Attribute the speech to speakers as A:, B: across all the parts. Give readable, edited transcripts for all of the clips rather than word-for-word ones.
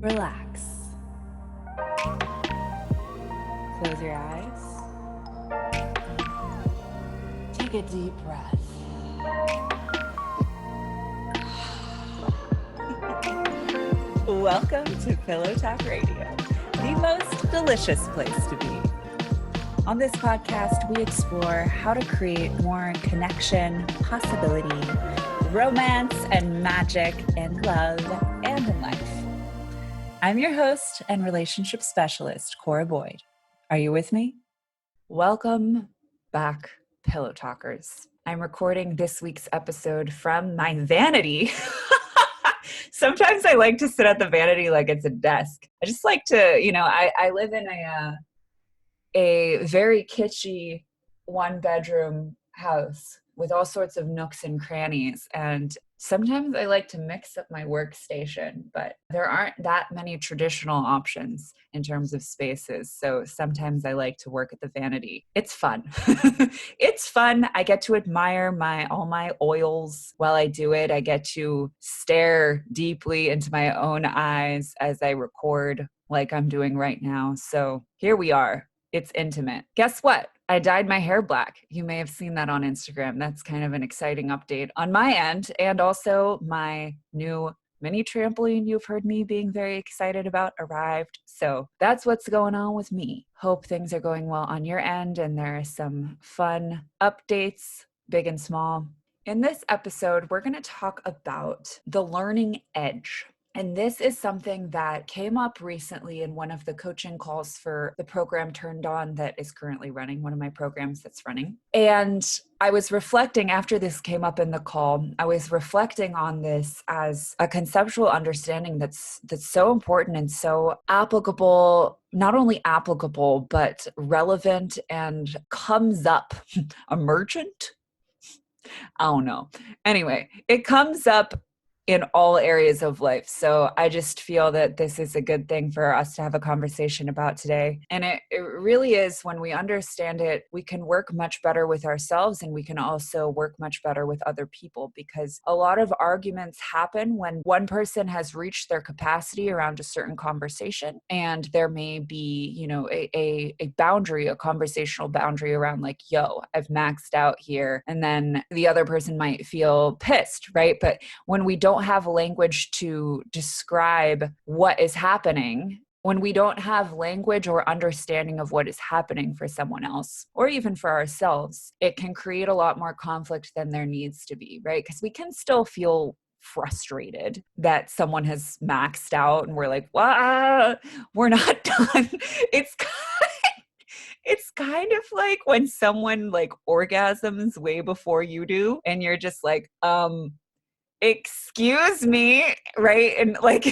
A: Relax. Close your eyes. Take a deep breath. Welcome to Pillow Talk Radio, the most delicious place to be. On this podcast, we explore how to create more connection, possibility, romance, and magic in love and in life. I'm your host and relationship specialist, Cora Boyd. Are you with me? Welcome back, Pillow Talkers. I'm recording this week's episode from my vanity. Sometimes I like to sit at the vanity like it's a desk. I just like to, I live in a very kitschy one-bedroom house with all sorts of nooks and crannies. And sometimes I like to mix up my workstation, but there aren't that many traditional options in terms of spaces. So sometimes I like to work at the vanity. It's fun. It's fun. I get to admire all my oils while I do it. I get to stare deeply into my own eyes as I record like I'm doing right now. So here we are. It's intimate. Guess what? I dyed my hair black. You may have seen that on Instagram. That's kind of an exciting update on my end. And also my new mini trampoline you've heard me being very excited about arrived. So that's what's going on with me. Hope things are going well on your end and there are some fun updates, big and small. In this episode, we're going to talk about the learning edge. And this is something that came up recently in one of the coaching calls for the program Turned On that is currently running, one of my programs that's running. And I was reflecting after this came up in the call, I was reflecting on this as a conceptual understanding that's so important and so applicable, not only applicable, but relevant and comes up, emergent? I don't know. Anyway, it comes up in all areas of life. So I just feel that this is a good thing for us to have a conversation about today. And it really is, when we understand it, we can work much better with ourselves and we can also work much better with other people, because a lot of arguments happen when one person has reached their capacity around a certain conversation and there may be, a boundary, a conversational boundary around like, yo, I've maxed out here. And then the other person might feel pissed, right? But when we don't have language to describe what is happening, when we don't have language or understanding of what is happening for someone else, or even for ourselves, it can create a lot more conflict than there needs to be, right? Because we can still feel frustrated that someone has maxed out and we're like, well, we're not done. It's kind of like when someone like orgasms way before you do, and you're just like, excuse me, right? And like,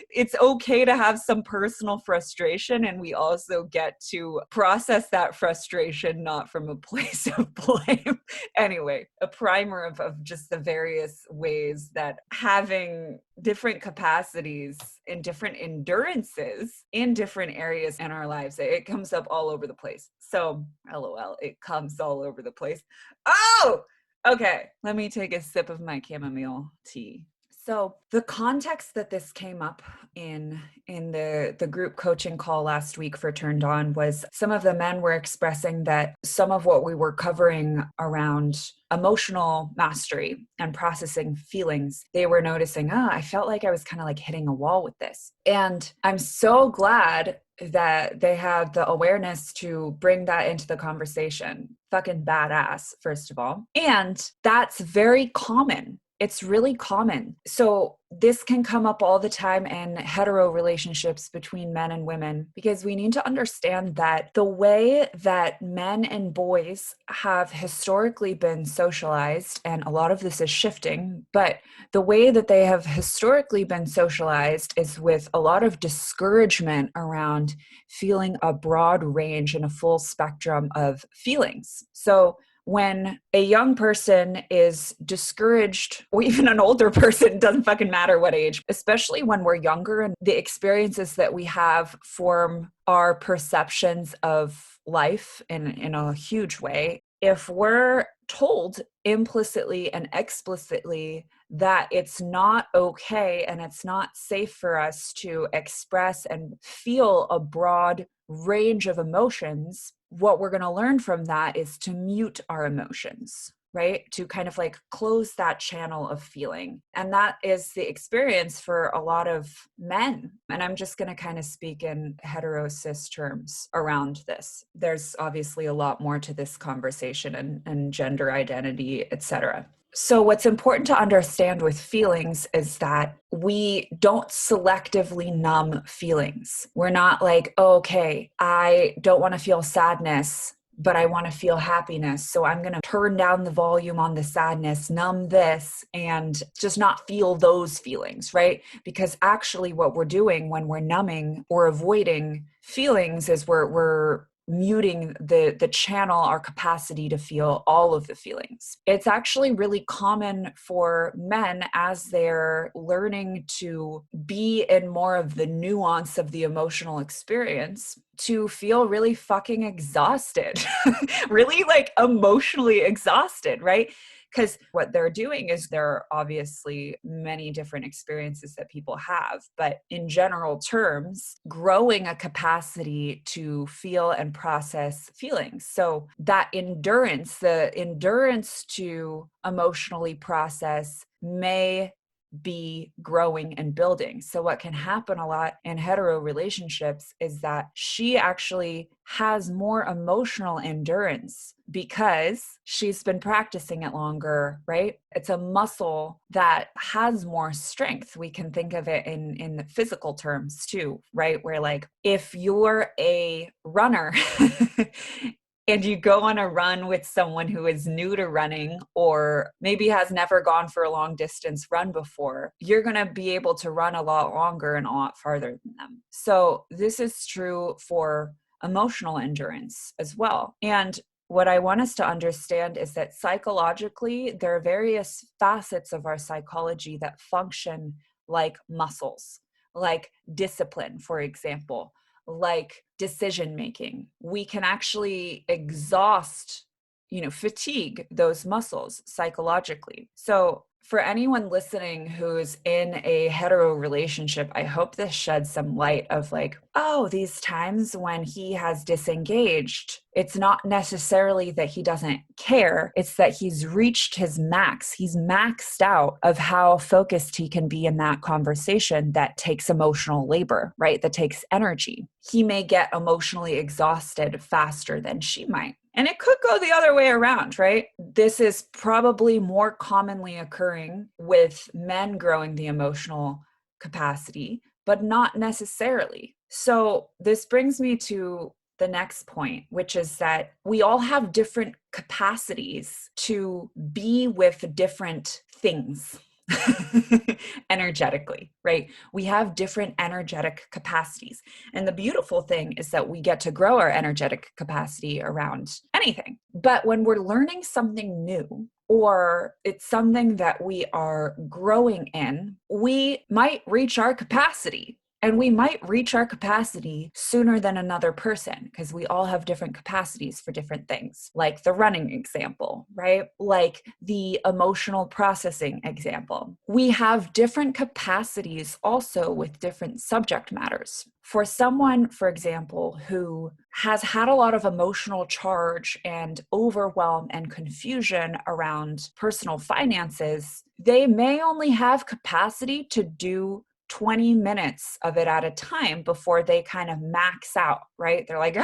A: it's okay to have some personal frustration, and we also get to process that frustration not from a place of blame. Anyway, a primer of just the various ways that having different capacities and different endurances in different areas in our lives, it comes up all over the place. So, LOL, it comes all over the place. Oh! Okay, let me take a sip of my chamomile tea. So the context that this came up in the group coaching call last week for Turned On was some of the men were expressing that some of what we were covering around emotional mastery and processing feelings, they were noticing, I felt like I was kind of like hitting a wall with this. And I'm so glad that they had the awareness to bring that into the conversation. Fucking badass, first of all. And that's very common. It's really common. So this can come up all the time in hetero relationships between men and women, because we need to understand that the way that men and boys have historically been socialized, and a lot of this is shifting, but the way that they have historically been socialized is with a lot of discouragement around feeling a broad range and a full spectrum of feelings. So when a young person is discouraged, or even an older person, doesn't fucking matter what age, especially when we're younger and the experiences that we have form our perceptions of life in a huge way. If we're told implicitly and explicitly that it's not okay and it's not safe for us to express and feel a broad range of emotions, what we're going to learn from that is to mute our emotions, right? To kind of like close that channel of feeling. And that is the experience for a lot of men. And I'm just going to kind of speak in hetero cis terms around this. There's obviously a lot more to this conversation and gender identity, etc. So what's important to understand with feelings is that we don't selectively numb feelings. We're not like, oh, okay, I don't want to feel sadness, but I want to feel happiness. So I'm going to turn down the volume on the sadness, numb this, and just not feel those feelings, right? Because actually what we're doing when we're numbing or avoiding feelings is we're muting the channel, our capacity to feel all of the feelings. It's actually really common for men as they're learning to be in more of the nuance of the emotional experience to feel really fucking exhausted, really like emotionally exhausted, right? Because what they're doing is there are obviously many different experiences that people have, but in general terms, growing a capacity to feel and process feelings. So that endurance, the endurance to emotionally process may be growing and building. So what can happen a lot in hetero relationships is that she actually has more emotional endurance because she's been practicing it longer, right? It's a muscle that has more strength. We can think of it in the physical terms too, right? Where like if you're a runner and you go on a run with someone who is new to running or maybe has never gone for a long distance run before, you're going to be able to run a lot longer and a lot farther than them. So this is true for emotional endurance as well. And what I want us to understand is that psychologically, there are various facets of our psychology that function like muscles, like discipline, for example, like decision making. We can actually exhaust, fatigue those muscles psychologically. So for anyone listening who's in a hetero relationship, I hope this sheds some light of like, oh, these times when he has disengaged, it's not necessarily that he doesn't care. It's that he's reached his max. He's maxed out of how focused he can be in that conversation that takes emotional labor, right? That takes energy. He may get emotionally exhausted faster than she might. And it could go the other way around, right? This is probably more commonly occurring with men growing the emotional capacity, but not necessarily. So this brings me to the next point, which is that we all have different capacities to be with different things. Energetically, right? We have different energetic capacities. And the beautiful thing is that we get to grow our energetic capacity around anything. But when we're learning something new, or it's something that we are growing in, we might reach our capacity. And we might reach our capacity sooner than another person because we all have different capacities for different things, like the running example, right? Like the emotional processing example. We have different capacities also with different subject matters. For someone, for example, who has had a lot of emotional charge and overwhelm and confusion around personal finances, they may only have capacity to do 20 minutes of it at a time before they kind of max out, right? They're like,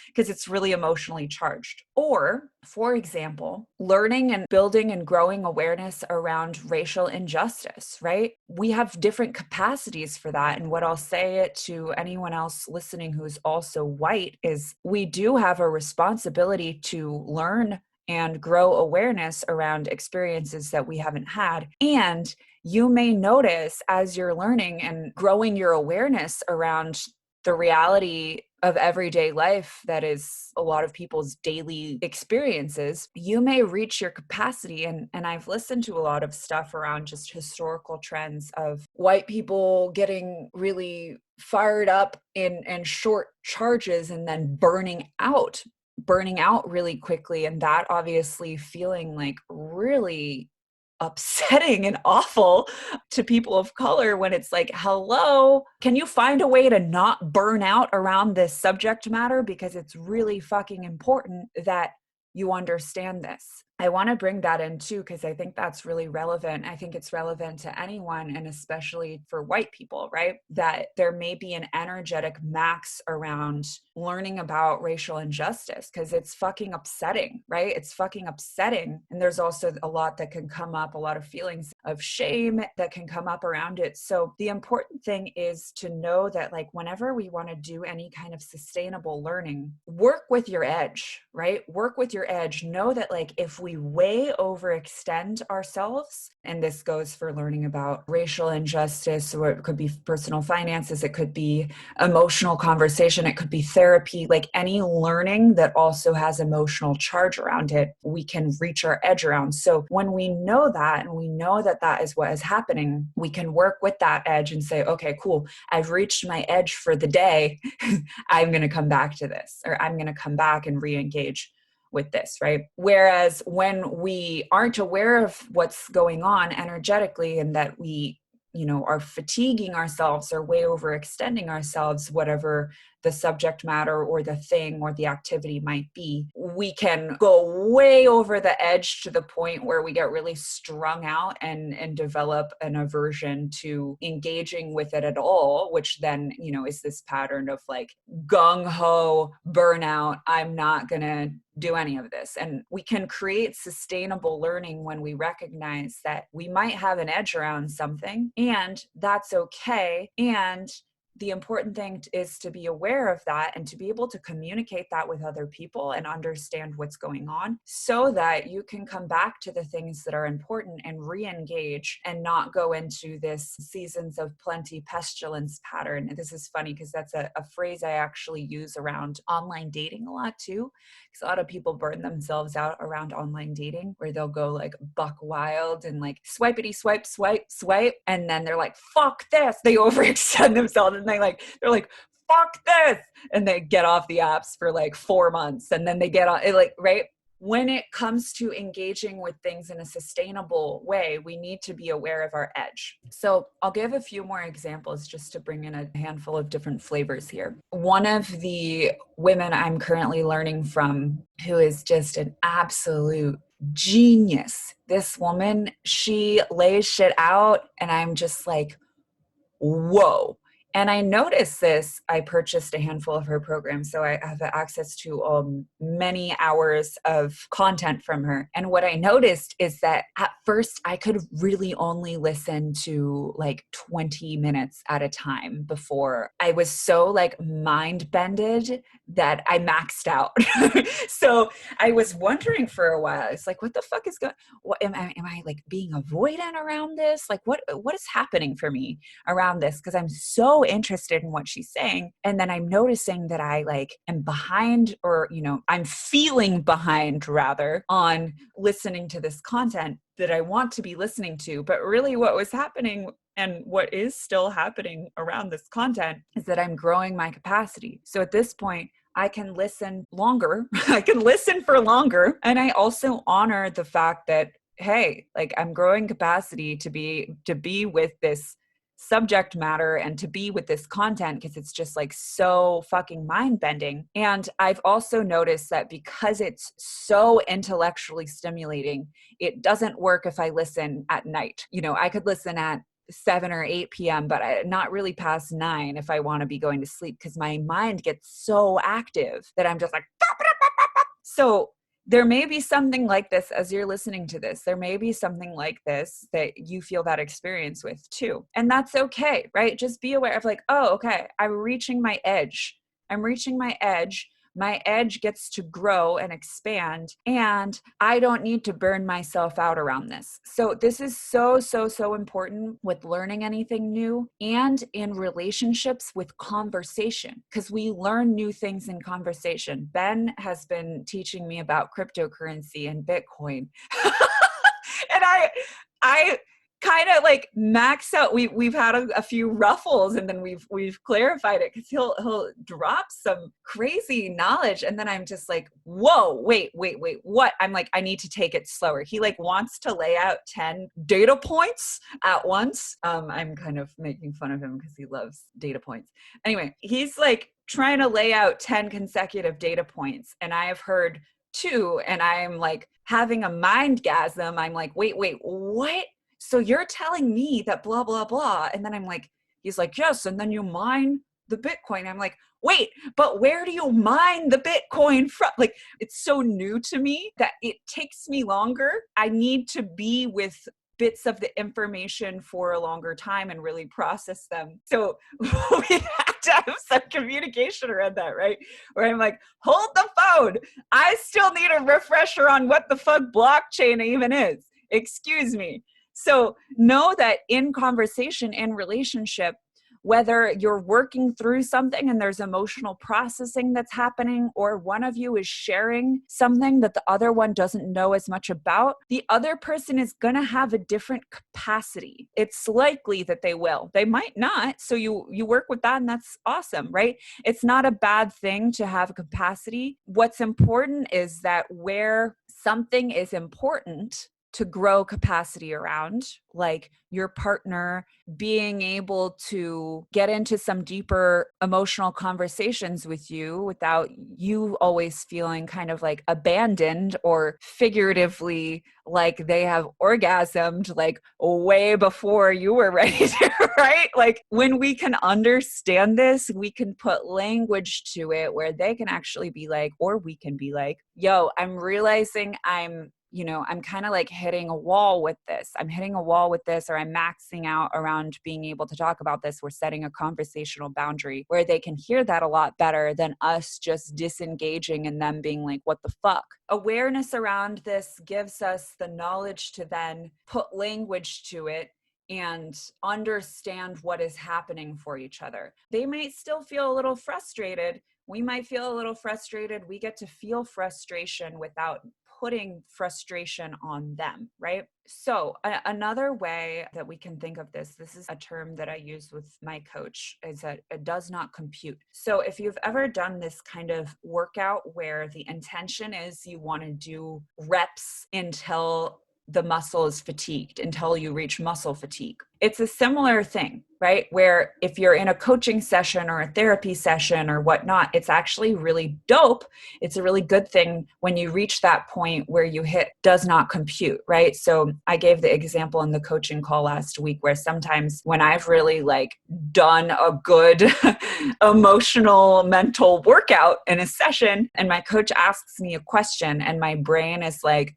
A: because it's really emotionally charged. Or, for example, learning and building and growing awareness around racial injustice, right? We have different capacities for that. And what I'll say it to anyone else listening who's also white is we do have a responsibility to learn and grow awareness around experiences that we haven't had. And you may notice as you're learning and growing your awareness around the reality of everyday life that is a lot of people's daily experiences, you may reach your capacity. And I've listened to a lot of stuff around just historical trends of white people getting really fired up in short charges and then burning out burning out really quickly, and that obviously feeling like really upsetting and awful to people of color when it's like, hello, can you find a way to not burn out around this subject matter? Because it's really fucking important that you understand this. I want to bring that in too, because I think that's really relevant. I think it's relevant to anyone, and especially for white people, right? That there may be an energetic max around learning about racial injustice because it's fucking upsetting, right? It's fucking upsetting. And there's also a lot that can come up, a lot of feelings of shame that can come up around it. So the important thing is to know that, like, whenever we want to do any kind of sustainable learning, work with your edge, right? Work with your edge. Know that, like, if we way overextend ourselves, and this goes for learning about racial injustice, or it could be personal finances, it could be emotional conversation, it could be therapy, like any learning that also has emotional charge around it, we can reach our edge around. So when we know that, and we know that that is what is happening, we can work with that edge and say, okay, cool, I've reached my edge for the day. I'm going to come back to this, or I'm going to come back and re-engage with this, right? Whereas when we aren't aware of what's going on energetically, and that we, are fatiguing ourselves or way overextending ourselves, whatever the subject matter or the thing or the activity might be, we can go way over the edge to the point where we get really strung out and develop an aversion to engaging with it at all, which then, is this pattern of like gung-ho burnout. I'm not gonna do any of this. And we can create sustainable learning when we recognize that we might have an edge around something, and that's okay. And the important thing is to be aware of that and to be able to communicate that with other people and understand what's going on, so that you can come back to the things that are important and re-engage and not go into this seasons of plenty pestilence pattern. And this is funny because that's a phrase I actually use around online dating a lot too, because a lot of people burn themselves out around online dating, where they'll go like buck wild and like swipey swipe, swipe, swipe. And then they're like, fuck this. They overextend themselves, and they're like, fuck this. And they get off the apps for like 4 months. And then they get on it, like, right? When it comes to engaging with things in a sustainable way, we need to be aware of our edge. So I'll give a few more examples just to bring in a handful of different flavors here. One of the women I'm currently learning from, who is just an absolute genius. This woman, she lays shit out, and I'm just like, whoa. And I noticed this. I purchased a handful of her programs, so I have access to many hours of content from her. And what I noticed is that at first I could really only listen to like 20 minutes at a time before I was so like mind bended that I maxed out. So I was wondering for a while, it's like, what the fuck is going? What am I like being avoidant around this? Like, what is happening for me around this? Because I'm so interested in what she's saying. And then I'm noticing that I like am behind, or, I'm feeling behind rather, on listening to this content that I want to be listening to. But really what was happening, and what is still happening around this content, is that I'm growing my capacity. So at this point, I can listen longer. I can listen for longer. And I also honor the fact that, hey, like, I'm growing capacity to be with this subject matter and to be with this content, because it's just like so fucking mind bending. And I've also noticed that because it's so intellectually stimulating, it doesn't work if I listen at night. I could listen at 7 or 8 p.m., but not really past 9 if I want to be going to sleep, because my mind gets so active that I'm just like, so there may be something like this as you're listening to this. There may be something like this that you feel that experience with too. And that's okay, right? Just be aware of like, oh, okay, I'm reaching my edge. I'm reaching my edge. My edge gets to grow and expand, and I don't need to burn myself out around this. So this is so, so, so important with learning anything new, and in relationships with conversation, because we learn new things in conversation. Ben has been teaching me about cryptocurrency and Bitcoin. And I kind of like max out. We've had a few ruffles, and then we've clarified it, because he'll drop some crazy knowledge, and then I'm just like, whoa, wait, what? I'm like, I need to take it slower. He like wants to lay out 10 data points at once. I'm kind of making fun of him because he loves data points. Anyway, he's like trying to lay out 10 consecutive data points, and I have heard 2, and I'm like having a mindgasm. I'm like, wait, what? So you're telling me that blah, blah, blah. And then I'm like, he's like, yes. And then you mine the Bitcoin. I'm like, wait, but where do you mine the Bitcoin from? Like, it's so new to me that it takes me longer. I need to be with bits of the information for a longer time and really process them. So we have to have some communication around that, right? Where I'm like, hold the phone. I still need a refresher on what the fuck blockchain even is. Excuse me. So know that in conversation, in relationship, whether you're working through something and there's emotional processing that's happening, or one of you is sharing something that the other one doesn't know as much about, the other person is going to have a different capacity. It's likely that they will. They might not. So you work with that, and that's awesome, right? It's not a bad thing to have a capacity. What's important is that where something is important to grow capacity around, like your partner being able to get into some deeper emotional conversations with you without you always feeling kind of like abandoned, or figuratively like they have orgasmed like way before you were ready to, right? Like when we can understand this, we can put language to it where they can actually be like, or we can be like, yo, I'm realizing I'm kind of like hitting a wall with this. I'm hitting a wall with this, or I'm maxing out around being able to talk about this. We're setting a conversational boundary where they can hear that a lot better than us just disengaging and them being like, what the fuck? Awareness around this gives us the knowledge to then put language to it and understand what is happening for each other. They might still feel a little frustrated. We might feel a little frustrated. We get to feel frustration without putting frustration on them, right? So another way that we can think of this is a term that I use with my coach, is that it does not compute. So if you've ever done this kind of workout where the intention is you want to do reps until the muscle is fatigued, until you reach muscle fatigue. It's a similar thing, right? Where if you're in a coaching session or a therapy session or whatnot, it's actually really dope. It's a really good thing when you reach that point where you hit does not compute, right? So I gave the example in the coaching call last week where sometimes when I've really like done a good emotional mental workout in a session, and my coach asks me a question and my brain is like,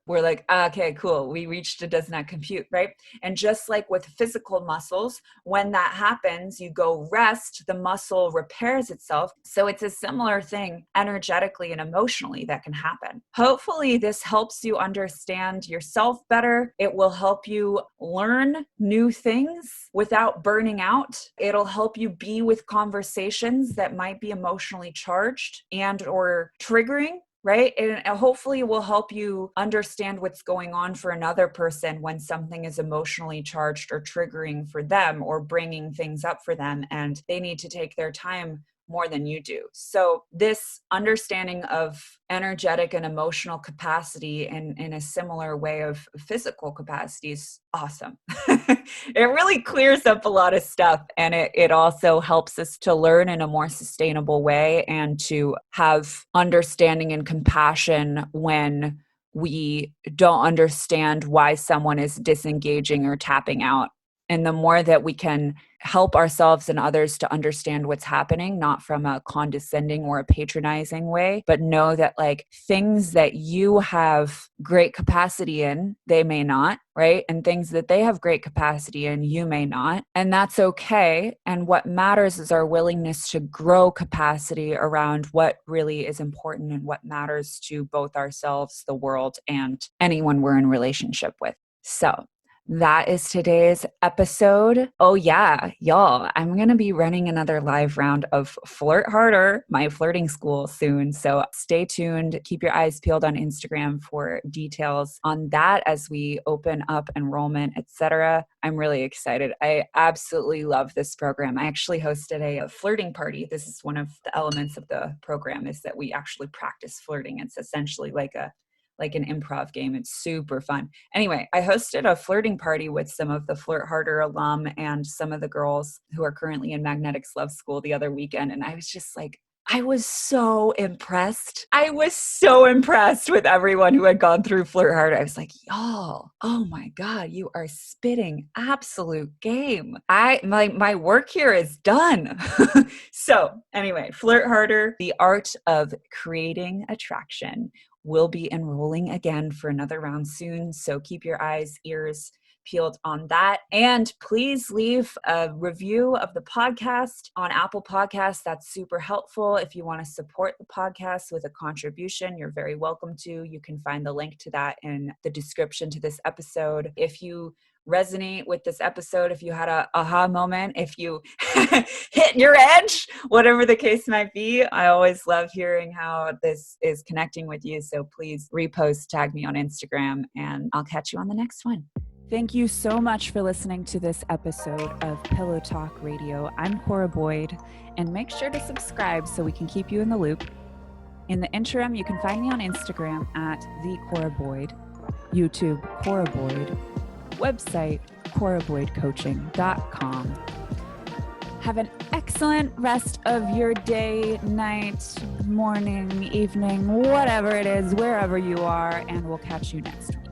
A: we're like, okay, cool. We reached it does not compute, right? And just like with physical muscles, when that happens, you go rest, the muscle repairs itself. So it's a similar thing energetically and emotionally that can happen. Hopefully this helps you understand yourself better. It will help you learn new things without burning out. It'll help you be with conversations that might be emotionally charged and or triggering, right? And hopefully it will help you understand what's going on for another person when something is emotionally charged or triggering for them or bringing things up for them, and they need to take their time more than you do. So this understanding of energetic and emotional capacity in a similar way of physical capacity is awesome. It really clears up a lot of stuff, and it also helps us to learn in a more sustainable way and to have understanding and compassion when we don't understand why someone is disengaging or tapping out. And the more that we can help ourselves and others to understand what's happening, not from a condescending or a patronizing way, but know that like things that you have great capacity in, they may not, right? And things that they have great capacity in, you may not. And that's okay. And what matters is our willingness to grow capacity around what really is important and what matters to both ourselves, the world, and anyone we're in relationship with. So That is today's episode. Oh yeah, y'all, I'm going to be running another live round of Flirt Harder, my flirting school soon. So stay tuned. Keep your eyes peeled on Instagram for details on that as we open up enrollment, etc. I'm really excited. I absolutely love this program. I actually hosted a flirting party. This is one of the elements of the program, is that we actually practice flirting. It's essentially like an improv game. It's super fun. Anyway, I hosted a flirting party with some of the Flirt Harder alum and some of the girls who are currently in Magnetics Love School the other weekend. And I was just like, I was so impressed. I was so impressed with everyone who had gone through Flirt Harder. I was like, y'all, oh my God, you are spitting absolute game. My work here is done. So anyway, Flirt Harder, the art of creating attraction, will be enrolling again for another round soon. So keep your eyes, ears peeled on that. And please leave a review of the podcast on Apple Podcasts. That's super helpful. If you want to support the podcast with a contribution, you're very welcome to. You can find the link to that in the description to this episode. If you resonate with this episode, if you had a aha moment, if you hit your edge, whatever the case might be, I always love hearing how this is connecting with you. So please repost, tag me on Instagram, and I'll catch you on the next one. Thank you so much for listening to this episode of Pillow Talk Radio. I'm Cora Boyd, and make sure to subscribe so we can keep you in the loop. In the interim, you can find me on Instagram at @TheCoraBoyd, YouTube Cora Boyd, website coraboydcoaching.com. Have an excellent rest of your day, night, morning, evening, whatever it is, wherever you are, and we'll catch you next week.